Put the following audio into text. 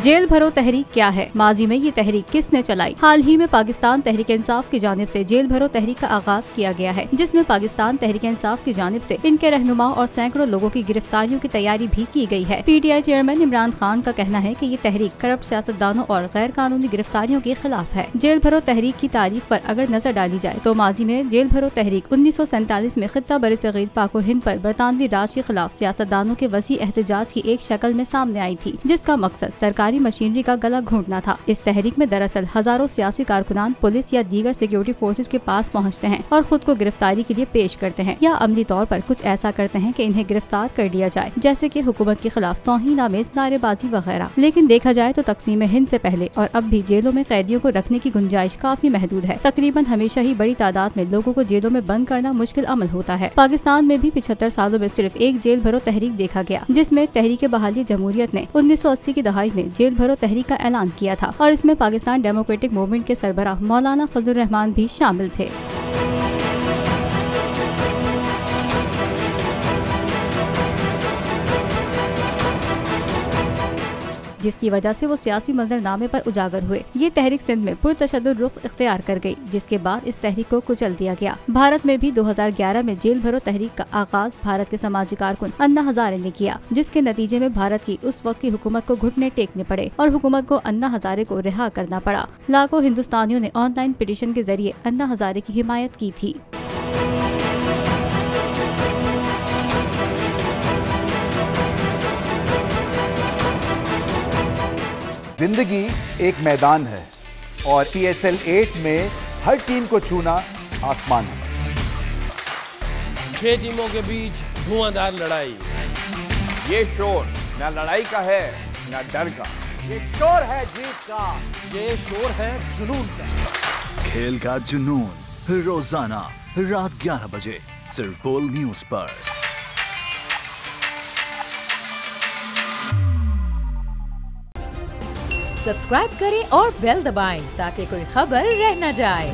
Jail भरो तहरीक क्या है, माजी में ये तहरीक किसने चलाई? हाल ही में पाकिस्तान तहरीक इंसाफ की जानिब से जेल भरो तहरीक का आगाज किया गया है, जिसमें पाकिस्तान तहरीक इंसाफ की जानिब से इनके रहनुमा और सैकड़ों लोगों की गिरफ्तारियों की तैयारी भी की गई है। PTI चेयरमैन इमरान खान का कहना है कि ये तहरीक करप्ट सियासतदानों और गैर कानूनी गिरफ्तारियों के खिलाफ है। जेल भरो तहरीक की तारीख पर अगर नजर डाली जाए तो माजी में जेल भरो तहरीक 1947 में खित्ता बरसगीर पाक व हिंद पर बरतानवी राज के खिलाफ सियासतदानों के वसी एहतजाज की एक शक्ल में सामने आई थी, जिसका मकसद सरकारी मशीनरी का गला घोंटना था। इस तहरीक में दरअसल हजारों सियासी कारकुनान पुलिस या दीगर सिक्योरिटी फोर्सेज के पास पहुंचते हैं और खुद को गिरफ्तारी के लिए पेश करते हैं या अमली तौर पर कुछ ऐसा करते हैं कि इन्हें गिरफ्तार कर लिया जाए, जैसे कि हुकूमत के खिलाफ तौहीन आमेज नारेबाजी वगैरह। लेकिन देखा जाए तो तकसीम हिंद से पहले और अब भी जेलों में कैदियों को रखने की गुंजाइश काफी महदूद है। तकरीबन हमेशा ही बड़ी तादाद में लोगों को जेलों में बंद करना मुश्किल अमल होता है। पाकिस्तान में भी 75 सालों में सिर्फ एक जेल भरो तहरीक देखा गया, जिसमें तहरीक बहाली जमहूरियत ने 1980 की दहाई में जेल भरो तहरीक का ऐलान किया था और इसमें पाकिस्तान डेमोक्रेटिक मूवमेंट के सरबराह मौलाना फजलुर रहमान भी शामिल थे। जिसकी वजह से वो सियासी मंजरनामे पर उजागर हुए। ये तहरीक सिंध में पुरतशद्दुद रुख इख्तियार कर गई, जिसके बाद इस तहरीक को कुचल दिया गया। भारत में भी 2011 में जेल भरो तहरीक का आगाज भारत के समाजी कारकुन अन्ना हजारे ने किया, जिसके नतीजे में भारत की उस वक्त की हुकूमत को घुटने टेकने पड़े और हुकूमत को अन्ना हजारे को रिहा करना पड़ा। लाखों हिंदुस्तानियों ने ऑनलाइन पिटीशन के जरिए अन्ना हजारे की हिमायत की थी। जिंदगी एक मैदान है और PSL 8 में हर टीम को छूना आसमान है। 6 टीमों के बीच धुआंधार लड़ाई। ये शोर न लड़ाई का है न डर का, ये शोर है जीत का, ये शोर है जुनून का। खेल का जुनून रोजाना रात 11 बजे सिर्फ बोल न्यूज पर। सब्सक्राइब करें और बेल दबाएं ताकि कोई खबर रह न जाए।